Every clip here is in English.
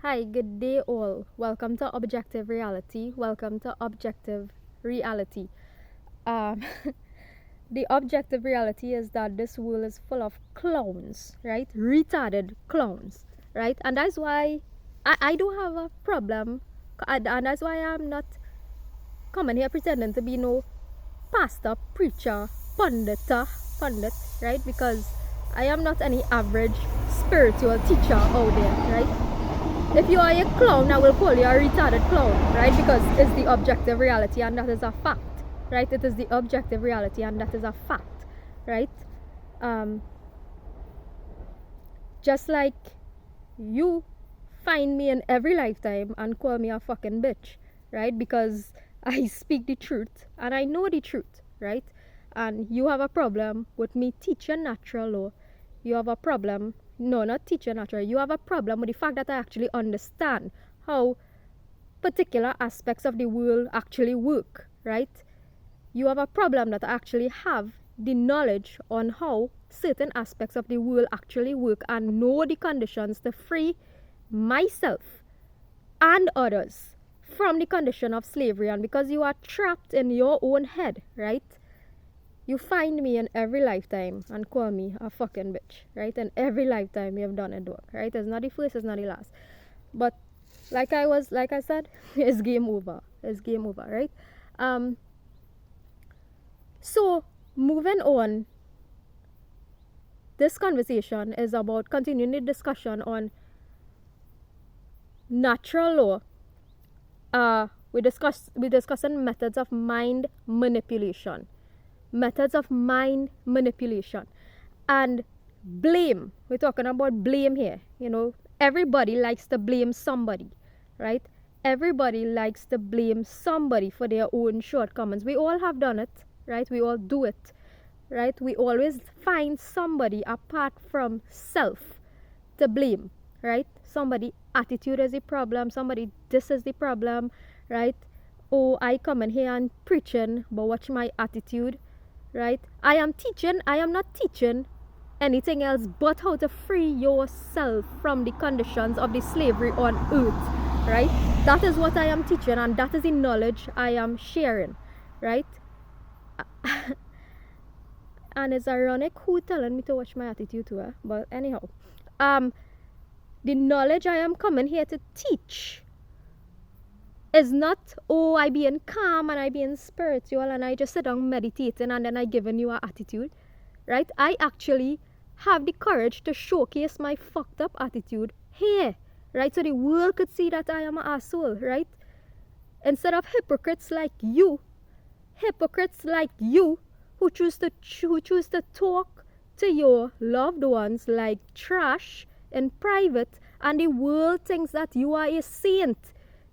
Hi, good day all. Welcome to Objective Reality. Welcome to Objective Reality. Um, the objective reality is that this world is full of clowns, right? Retarded clowns, right? And that's why I do have a problem, and that's why I'm not coming here pretending to be no pastor, preacher, pundit, right? Because I am not any average spiritual teacher out there, right? If you are a clown, I will call you a retarded clown, right? Because it's the objective reality and that is a fact, right? It is the objective reality and that is a fact, right? Um, just like you find me in every lifetime and call me a fucking bitch, right? Because I speak the truth and I know the truth, right? And you have a problem with me teaching natural law. You have a problem, no, not teaching natural. You have a problem with the fact that I actually understand how particular aspects of the world actually work, right? You have a problem that I actually have the knowledge on how certain aspects of the world actually work and know the conditions to free myself and others from the condition of slavery. And because you are trapped in your own head, right? You find me in every lifetime and call me a fucking bitch, right? And every lifetime you have done it, dog, right? It's not the first, it's not the last. But like I said, it's game over. It's game over, right? So moving on, this conversation is about continuing the discussion on natural law. We're discussing methods of mind manipulation. Methods of mind manipulation. And blame. We're talking about blame here. You know, everybody likes to blame somebody, right? Everybody likes to blame somebody for their own shortcomings. We all have done it, right? We all do it, right? We always find somebody apart from self to blame, right? Somebody attitude is the problem, somebody this is the problem, right? Oh, I come in here and preaching, but watch my attitude, right? I am not teaching anything else but how to free yourself from the conditions of the slavery on earth, right? That is what I am teaching and that is the knowledge I am sharing, right? And it's ironic who telling me to watch my attitude to her, but anyhow, the knowledge I am coming here to teach is not, oh, I being calm and I being spiritual and I just sit down meditating and then I giving you an attitude, right? I actually have the courage to showcase my fucked up attitude here, right? So the world could see that I am an asshole, right? Instead of hypocrites like you who choose to talk to your loved ones like trash in private, and the world thinks that you are a saint.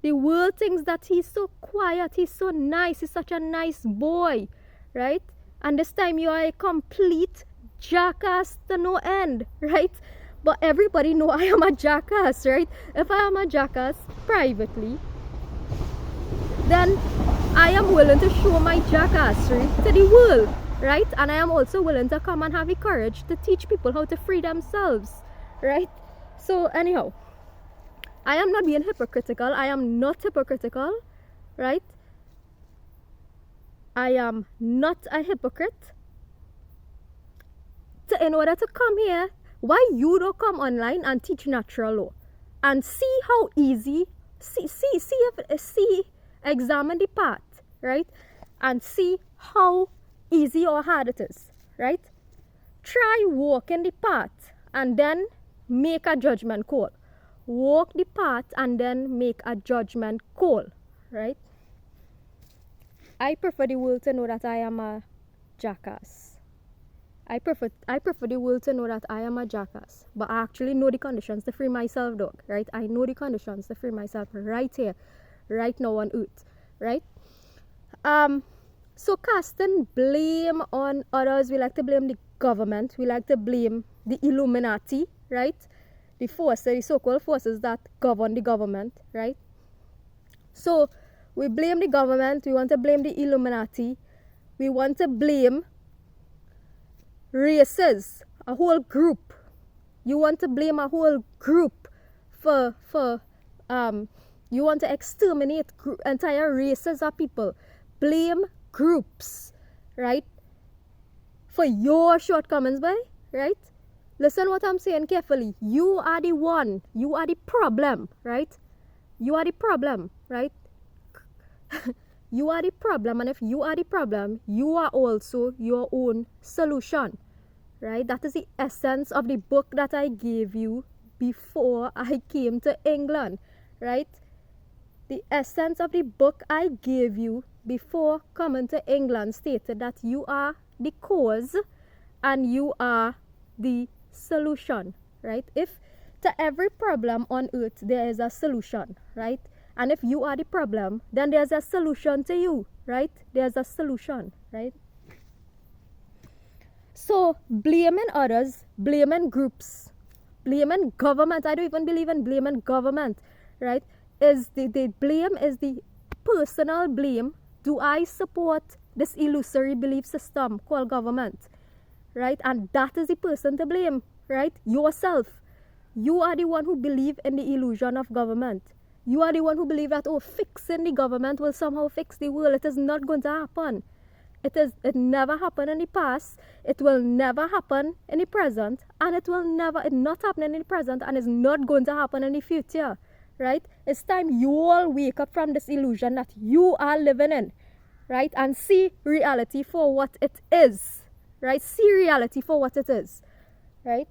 The world thinks that he's so quiet, he's so nice, he's such a nice boy, right? And this time you are a complete jackass to no end, right? But everybody know I am a jackass, right? If I am a jackass privately, then I am willing to show my jackassery to the world, right? And I am also willing to come and have the courage to teach people how to free themselves, right? So anyhow, I am not being hypocritical. I am not hypocritical, right? I am not a hypocrite. In order to come here, why you don't come online and teach natural law and see how easy, examine the path, right? And see how easy or hard it is, right? Try walking the path and then make a judgment call. Walk the path and then make a judgment call, right? I prefer the world to know that I am a jackass. I prefer the world to know that I am a jackass. But I actually know the conditions to free myself, dog, right? I know the conditions to free myself right here, right now on earth, right? So casting blame on others, we like to blame the government, we like to blame the Illuminati, right? The so-called forces that govern the government, right? So we blame the government, we want to blame the Illuminati, we want to blame races, a whole group. You want to blame a whole group for you want to exterminate entire races of people. Blame groups, right? For your shortcomings, boy, right? Listen what I'm saying carefully. You are the one. You are the problem, right? You are the problem, right? You are the problem, and if you are the problem, you are also your own solution, right? That is the essence of the book that I gave you before I came to England, right? The essence of the book I gave you before coming to England stated that you are the cause and you are the solution, right? If to every problem on earth there is a solution, right? And if you are the problem, then there's a solution to you, right? There's a solution, right? So blaming others, blaming groups, blaming government, I don't even believe in blaming government, right? Is the blame is the personal blame. Do I support this illusory belief system called government, right? And that is the person to blame, right? Yourself. You are the one who believe in the illusion of government. You are the one who believe that, oh, fixing the government will somehow fix the world. It is not going to happen. It never happened in the past. It will never happen in the present, and it not happening in the present, and it's not going to happen in the future, right? It's time you all wake up from this illusion that you are living in, right? And see reality for what it is, right? See reality for what it is, right?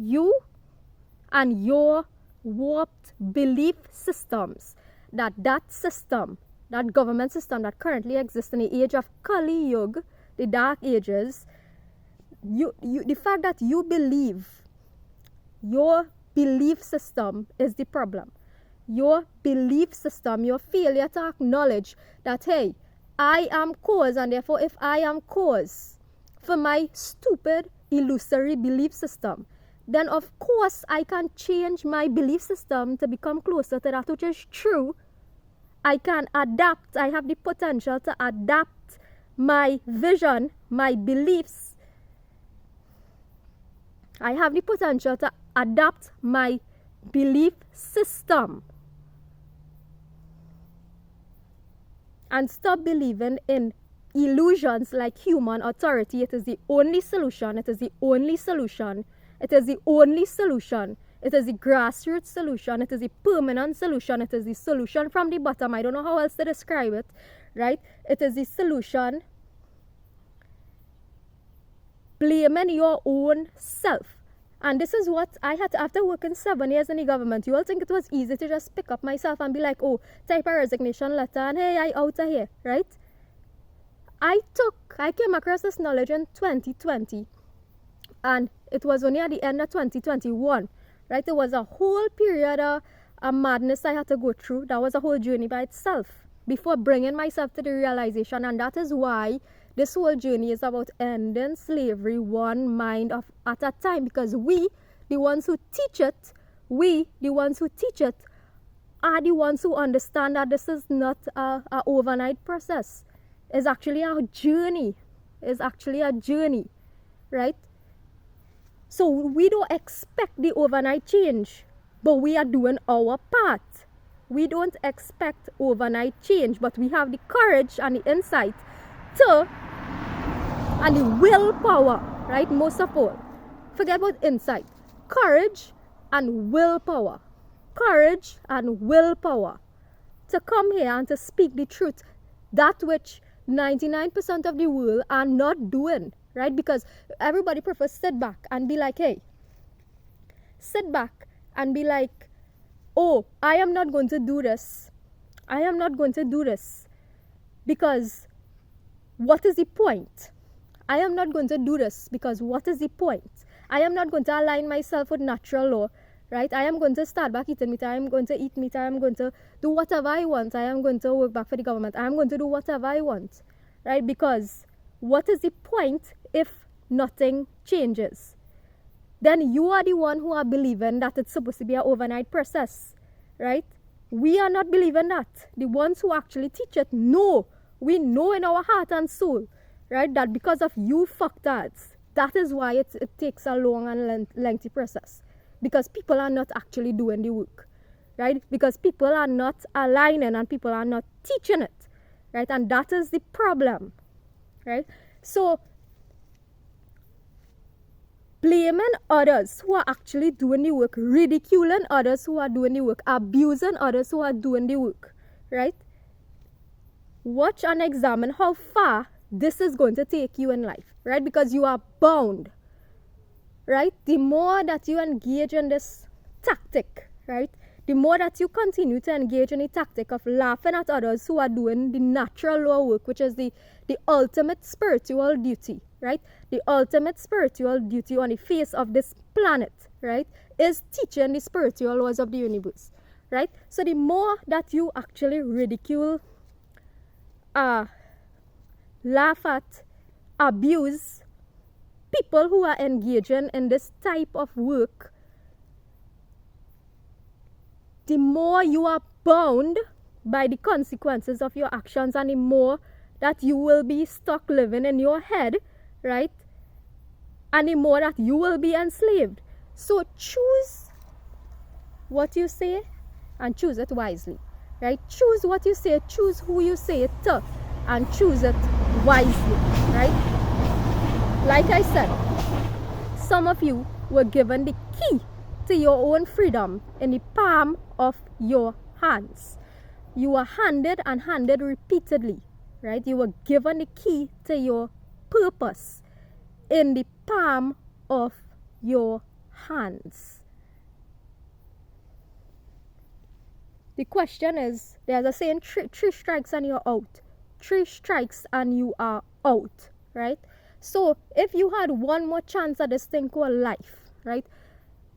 You and your warped belief systems, that system, that government system that currently exists in the age of Kali Yuga, the dark ages, the fact that you believe, your belief system is the problem. Your belief system, your failure to acknowledge that, hey, I am cause, and therefore if I am cause for my stupid, illusory belief system, then of course I can change my belief system to become closer to that which is true. I can adapt. I have the potential to adapt my vision, my beliefs. I have the potential to adapt my belief system and stop believing in illusions like human authority. It is the only solution. It is the only solution. It is the only solution. It is the grassroots solution. It is the permanent solution. It is the solution from the bottom. I don't know how else to describe it, right? It is the solution. Blaming your own self. And this is what I had to, after working 7 years in the government. You all think it was easy to just pick up myself and be like, oh, type a resignation letter and hey, I out of here, right? I came across this knowledge in 2020. And it was only at the end of 2021, right? There was a whole period of madness I had to go through. That was a whole journey by itself before bringing myself to the realization. And that is why this whole journey is about ending slavery one mind at a time. Because we, the ones who teach it, are the ones who understand that this is not a overnight process. It's actually a journey. Right? So we don't expect the overnight change, but we are doing our part. We don't expect overnight change, but we have the courage and the insight and the willpower, right? Most of all, forget about insight. Courage and willpower. Courage and willpower to come here and to speak the truth. That which 99% of the world are not doing. Right? Because everybody prefers sit back and be like, hey, sit back and be like, oh, I am not going to do this. I am not going to do this. Because what is the point? I am not going to do this because what is the point? I am not going to align myself with natural law, right? I am going to start back eating meat. I am going to eat meat. I am going to do whatever I want. I am going to work back for the government. I am going to do whatever I want, right? Because what is the point if nothing changes? Then you are the one who are believing that it's supposed to be an overnight process, right? We are not believing that. The ones who actually teach it know. We know in our heart and soul, right, that because of you fucktards, That is why it takes a long and lengthy process, because people are not actually doing the work, right? Because people are not aligning and people are not teaching it, right? And that is the problem, right? So blaming others who are actually doing the work, ridiculing others who are doing the work, abusing others who are doing the work, right? Watch and examine how far this is going to take you in life, right? Because you are bound, right? The more that you engage in this tactic, right? The more that you continue to engage in the tactic of laughing at others who are doing the natural law work, which is the ultimate spiritual duty, right? The ultimate spiritual duty on the face of this planet, right, is teaching the spiritual laws of the universe, right? So the more that you actually ridicule, laugh at, abuse people who are engaging in this type of work, the more you are bound by the consequences of your actions, and the more that you will be stuck living in your head, right? And the more that you will be enslaved. So choose what you say and choose it wisely, right? Choose what you say, choose who you say it to, and choose it wisely, right? Like I said, some of you were given the key to your own freedom in the palm of your hands. You were handed and handed repeatedly, right? You were given the key to your purpose in the palm of your hands. The question is, there's a saying, three strikes and you're out. 3 strikes and you are out, right? So if you had one more chance at this thing called life, right?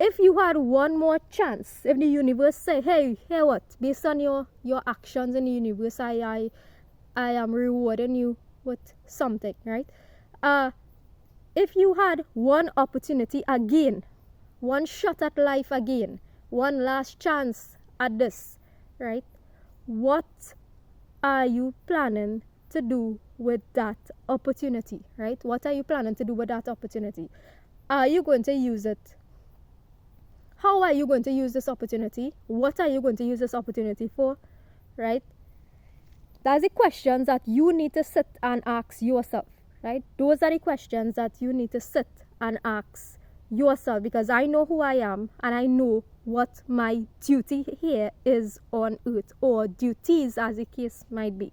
If you had one more chance, if the universe say, hey what, based on your actions in the universe, I am rewarding you with something, right? If you had one opportunity again, one shot at life again, one last chance at this, right? What are you planning to do with that opportunity, right? What are you planning to do with that opportunity? Are you going to use it? How are you going to use this opportunity? What are you going to use this opportunity for, right? That's the questions that you need to sit and ask yourself, right? Those are the questions that you need to sit and ask yourself, because I know who I am and I know what my duty here is on earth, or duties as the case might be.